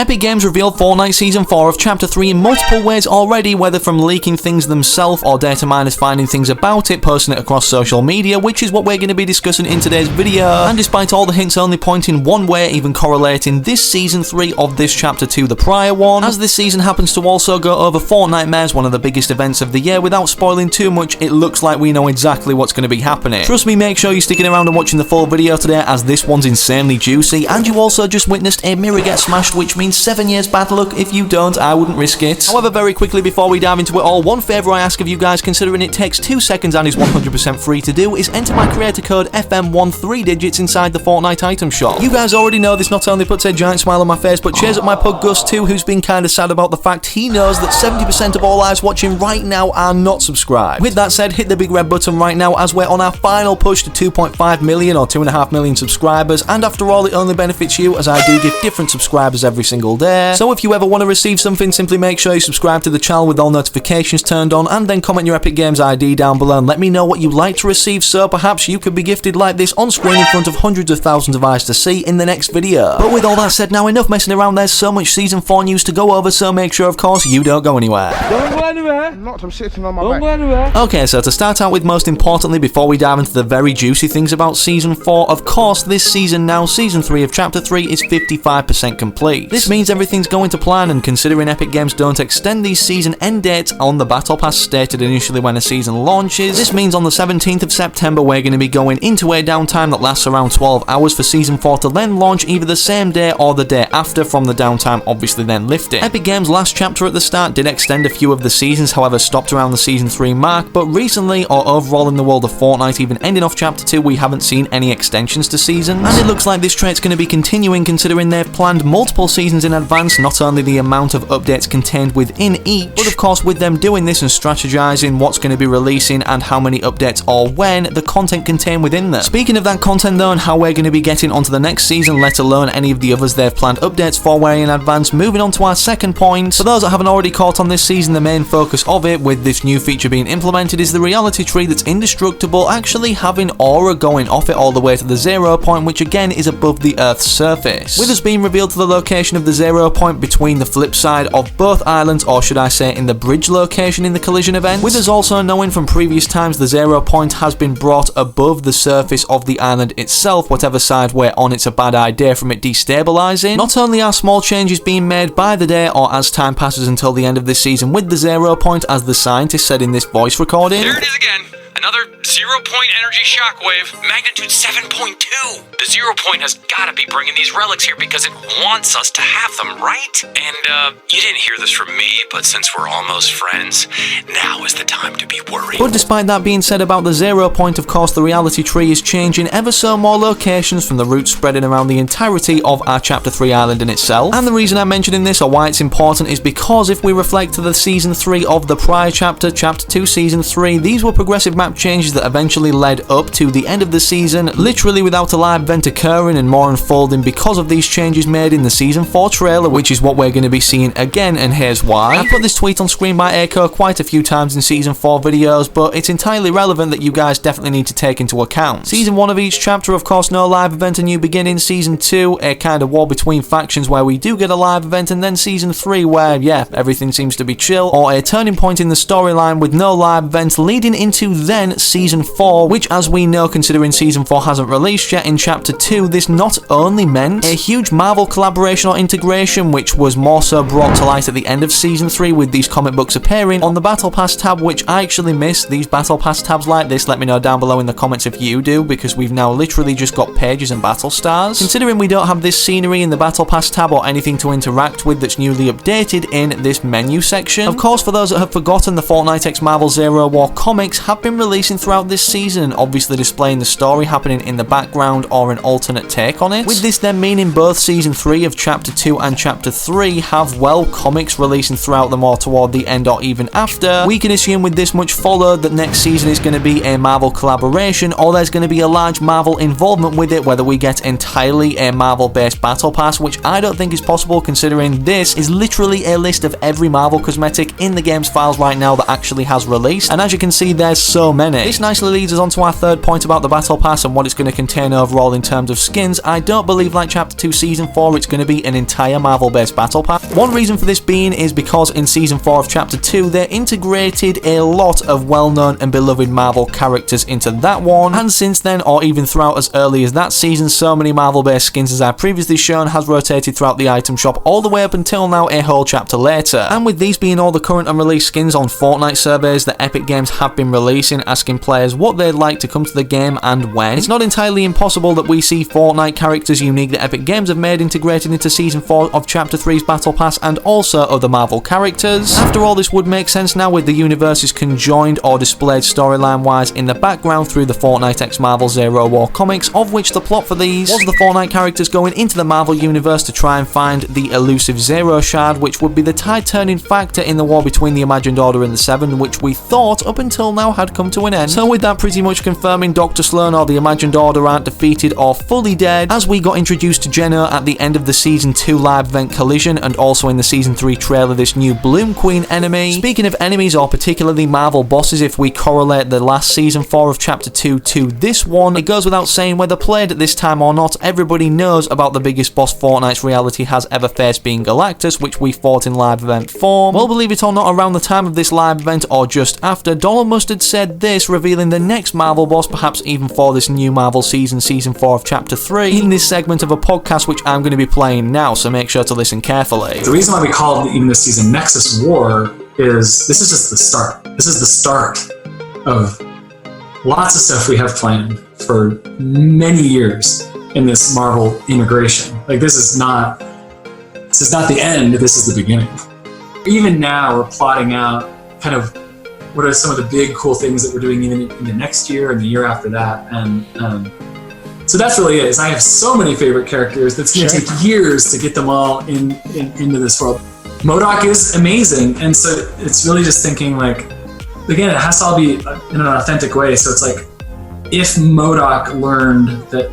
Epic Games revealed Fortnite Season 4 of Chapter 3 in multiple ways already, whether from leaking things themselves or data miners finding things about it, posting it across social media, which is what we're going to be discussing in today's video. And despite all the hints only pointing one way, even correlating this Season 3 of this chapter to the prior one, as this season happens to also go over Fortnitemares, one of the biggest events of the year. Without spoiling too much, it looks like we know exactly what's going to be happening. Trust me, make sure you're sticking around and watching the full video today, as this one's insanely juicy, and you also just witnessed a mirror get smashed, which means 7 years bad luck. If you don't, I wouldn't risk it. However, very quickly before we dive into it all, one favour I ask of you guys, considering it takes 2 seconds and is 100% free to do, is enter my creator code FM1 3 digits inside the Fortnite item shop. You guys already know this not only puts a giant smile on my face, but cheers up my pug Gus too, who's been kinda sad about the fact he knows that 70% of all eyes watching right now are not subscribed. With that said, hit the big red button right now, as we're on our final push to 2.5 million or 2.5 million subscribers, and after all, it only benefits you, as I do give different subscribers every single day. So if you ever want to receive something, simply make sure you subscribe to the channel with all notifications turned on, and then comment your Epic Games ID down below and let me know what you'd like to receive, so perhaps you could be gifted like this on screen in front of hundreds of thousands of eyes to see in the next video. But with all that said, now enough messing around, there's so much Season 4 news to go over, so make sure of course you don't go anywhere. Don't go anywhere. I'm not, I'm sitting on my Don't back. go anywhere. Okay, so to start out with, most importantly, before we dive into the very juicy things about Season 4, of course, this season now, Season 3 of Chapter 3 is 55% complete. This means everything's going to plan, and considering Epic Games don't extend these season end dates on the Battle Pass stated initially when a season launches, this means on the 17th of September we're going to be going into a downtime that lasts around 12 hours for Season 4 to then launch either the same day or the day after, from the downtime obviously then lifting. Epic Games' last chapter at the start did extend a few of the seasons, however stopped around the Season 3 mark, but recently, or overall in the world of Fortnite, even ending off Chapter 2, we haven't seen any extensions to seasons, and it looks like this trait's going to be continuing, considering they've planned multiple seasons in advance, not only the amount of updates contained within each, but of course with them doing this and strategizing what's going to be releasing and how many updates or when, the content contained within them. Speaking of that content though, and how we're going to be getting onto the next season, let alone any of the others they've planned updates for way in advance, moving on to our second point. For those that haven't already caught on this season, the main focus of it, with this new feature being implemented, is the reality tree that's indestructible, actually having aura going off it all the way to the 0 point, which again is above the Earth's surface. With us being revealed to the location of the 0 point between the flip side of both islands, or should I say in the bridge location in the collision event, with us also knowing from previous times the 0 point has been brought above the surface of the island itself, whatever side we're on, it's a bad idea from it destabilizing. Not only are small changes being made by the day or as time passes until the end of this season with the 0 point, as the scientist said in this voice recording. There it is again. Another 0-point energy shockwave, magnitude 7.2. The 0 point has got to be bringing these relics here because it wants us to have them, right? And, you didn't hear this from me, but since we're almost friends, now is the time to be worried. But despite that being said about the 0 point, of course, the reality tree is changing ever so more locations, from the roots spreading around the entirety of our Chapter 3 island in itself. And the reason I'm mentioning this, or why it's important, is because if we reflect to the Season 3 of the prior chapter, Chapter 2 Season 3, these were progressive map changes that eventually led up to the end of the season, literally without a live event occurring, and more unfolding because of these changes made in the Season 4 trailer, which is what we're going to be seeing again, and here's why. I put this tweet on screen by Echo quite a few times in Season 4 videos, but it's entirely relevant that you guys definitely need to take into account. Season 1 of each chapter, of course, no live event, a new beginning. Season 2, a kind of war between factions where we do get a live event, and then Season 3 where, yeah, everything seems to be chill, or a turning point in the storyline with no live event, leading into then Season 4, which, as we know, considering Season 4 hasn't released yet, in Chapter 2, this not only meant a huge Marvel collaboration or integration, which was more so brought to light at the end of Season 3 with these comic books appearing on the Battle Pass tab, which I actually miss these Battle Pass tabs like this. Let me know down below in the comments if you do, because we've now literally just got pages and battle stars. Considering we don't have this scenery in the Battle Pass tab or anything to interact with that's newly updated in this menu section. Of course, for those that have forgotten, the Fortnite X Marvel Zero War comics have been releasing throughout this season, and obviously displaying the story happening in the background or an alternate take on it. With this then meaning both Season 3 of Chapter 2 and Chapter 3 have, well, comics releasing throughout them or toward the end or even after. We can assume with this much followed that next season is going to be a Marvel collaboration, or there's going to be a large Marvel involvement with it, whether we get entirely a Marvel based battle pass, which I don't think is possible considering this is literally a list of every Marvel cosmetic in the game's files right now that actually has released, and as you can see there's so many. This nicely leads us on to our third point about the Battle Pass and what it's going to contain overall in terms of skins. I don't believe, like Chapter 2 Season 4, it's going to be an entire Marvel-based Battle Pass. One reason for this being is because in Season 4 of Chapter 2, they integrated a lot of well-known and beloved Marvel characters into that one, and since then, or even throughout as early as that season, so many Marvel-based skins, as I've previously shown, has rotated throughout the item shop all the way up until now, a whole chapter later. And with these being all the current unreleased skins on Fortnite surveys that Epic Games have been releasing, asking players what they'd like to come to the game and when, it's not entirely impossible that we see Fortnite characters unique that Epic Games have made integrated into Season 4 of Chapter 3's Battle Pass, and also other Marvel characters. After all, this would make sense now with the universes conjoined or displayed storyline-wise in the background through the Fortnite X Marvel Zero War comics, of which the plot for these was the Fortnite characters going into the Marvel universe to try and find the elusive Zero Shard, which would be the tide-turning factor in the war between the Imagined Order and the Seven, which we thought up until now had come to an end. So with that pretty much confirming Dr. Sloan or the Imagined Order aren't defeated or fully dead, as we got introduced to Jenna at the end of the Season 2 live event Collision, and also in the Season 3 trailer this new Bloom Queen enemy. Speaking of enemies, or particularly Marvel bosses, if we correlate the last Season 4 of Chapter 2 to this one, it goes without saying, whether played at this time or not, everybody knows about the biggest boss Fortnite's reality has ever faced, being Galactus, which we fought in live event form. Well, believe it or not, around the time of this live event, or just after, Donald Mustard said this, revealing the next Marvel boss, perhaps even for this new Marvel season, Season 4 of Chapter 3, in this segment of a podcast which I'm going to be playing now, so make sure to listen carefully. The reason why we called even this season Nexus War is this is just the start. This is the start of lots of stuff we have planned for many years in this Marvel integration. Like, this is not the end, this is the beginning. Even now, we're plotting out kind of what are some of the big cool things that we're doing even in the next year and the year after that. And so that's really it. I have so many favorite characters that's going to take years to get them all into this world. MODOK is amazing, and so it's really just thinking, like, again, it has to all be in an authentic way. So it's like, if MODOK learned that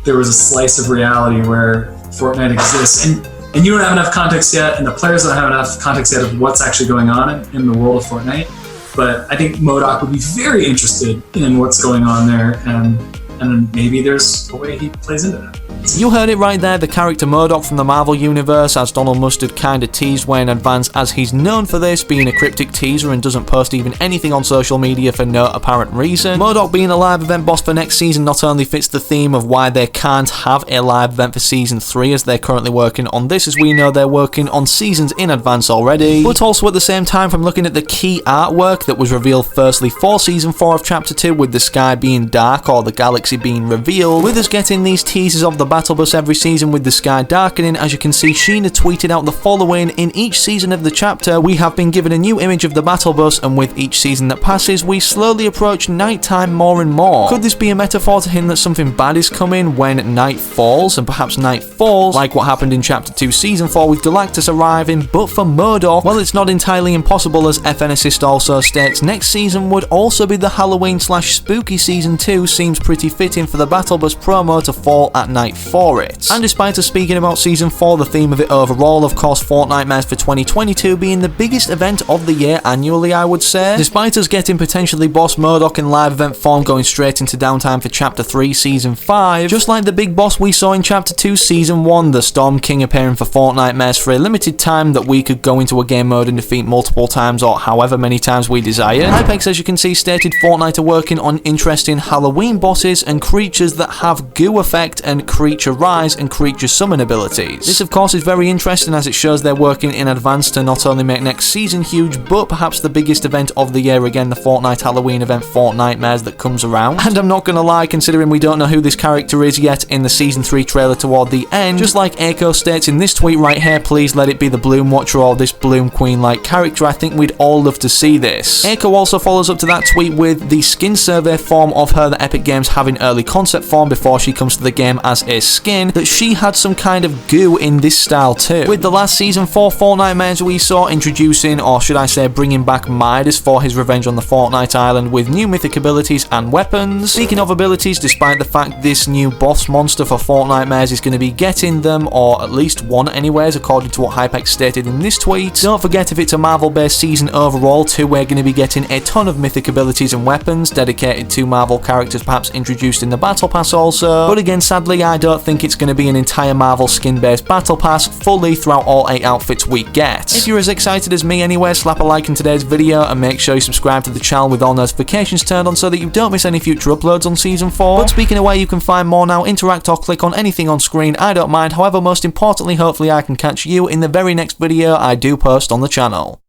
there was a slice of reality where Fortnite exists, and you don't have enough context yet, and the players don't have enough context yet of what's actually going on in the world of Fortnite, but I think MODOK would be very interested in what's going on there, and maybe there's a way he plays into that. You heard it right there, the character MODOK from the Marvel Universe, as Donald Mustard kinda teased way in advance, as he's known for this, being a cryptic teaser and doesn't post even anything on social media for no apparent reason. MODOK being a live event boss for next season not only fits the theme of why they can't have a live event for Season 3 as they're currently working on this, as we know they're working on seasons in advance already, but also at the same time, from looking at the key artwork that was revealed firstly for Season 4 of Chapter 2, with the sky being dark or the galaxy being revealed, with us getting these teasers of the Battle Bus every season with the sky darkening. As you can see, Sheena tweeted out the following: in each season of the chapter, we have been given a new image of the Battle Bus, and with each season that passes, we slowly approach nighttime more and more. Could this be a metaphor to hint that something bad is coming when night falls, and perhaps night falls, like what happened in Chapter 2 Season 4 with Galactus arriving? But for MODOK, well, it's not entirely impossible, as FN Assist also states next season would also be the Halloween/spooky season too. Seems pretty fitting for the Battle Bus promo to fall at night for it. And despite us speaking about Season 4, the theme of it overall, of course, Fortnitemares for 2022 being the biggest event of the year annually, I would say. Despite us getting potentially boss MODOK in live event form going straight into downtime for Chapter 3 Season 5, just like the big boss we saw in Chapter 2 Season 1, the Storm King appearing for Fortnitemares for a limited time that we could go into a game mode and defeat multiple times or however many times we desire. Hypex, as you can see, stated Fortnite are working on interesting Halloween bosses and creatures that have goo effect and creature rise and creature summon abilities. This of course is very interesting, as it shows they're working in advance to not only make next season huge, but perhaps the biggest event of the year again, the Fortnite Halloween event Fortnitemares that comes around. And I'm not gonna lie, considering we don't know who this character is yet in the Season 3 trailer toward the end, just like Aiko states in this tweet right here, please let it be the Bloom Watcher or this Bloom Queen like character. I think we'd all love to see this. Aiko also follows up to that tweet with the skin survey form of her that Epic Games have in in early concept form before she comes to the game as a skin, that she had some kind of goo in this style too. With the last Season 4 Fortnitemares we saw introducing, or should I say bringing back Midas for his revenge on the Fortnite Island with new mythic abilities and weapons. Speaking of abilities, despite the fact this new boss monster for Fortnitemares is going to be getting them, or at least one anyways, according to what Hypex stated in this tweet, don't forget if it's a Marvel based season overall too, we're going to be getting a ton of mythic abilities and weapons dedicated to Marvel characters perhaps introduced in the Battle Pass also. But again, sadly, I don't think it's going to be an entire Marvel skin based Battle Pass fully throughout all 8 outfits we get. If you're as excited as me anyway, slap a like in today's video and make sure you subscribe to the channel with all notifications turned on so that you don't miss any future uploads on Season 4. But speaking of where you can find more now, interact or click on anything on screen, I don't mind. However, most importantly, hopefully I can catch you in the very next video I do post on the channel.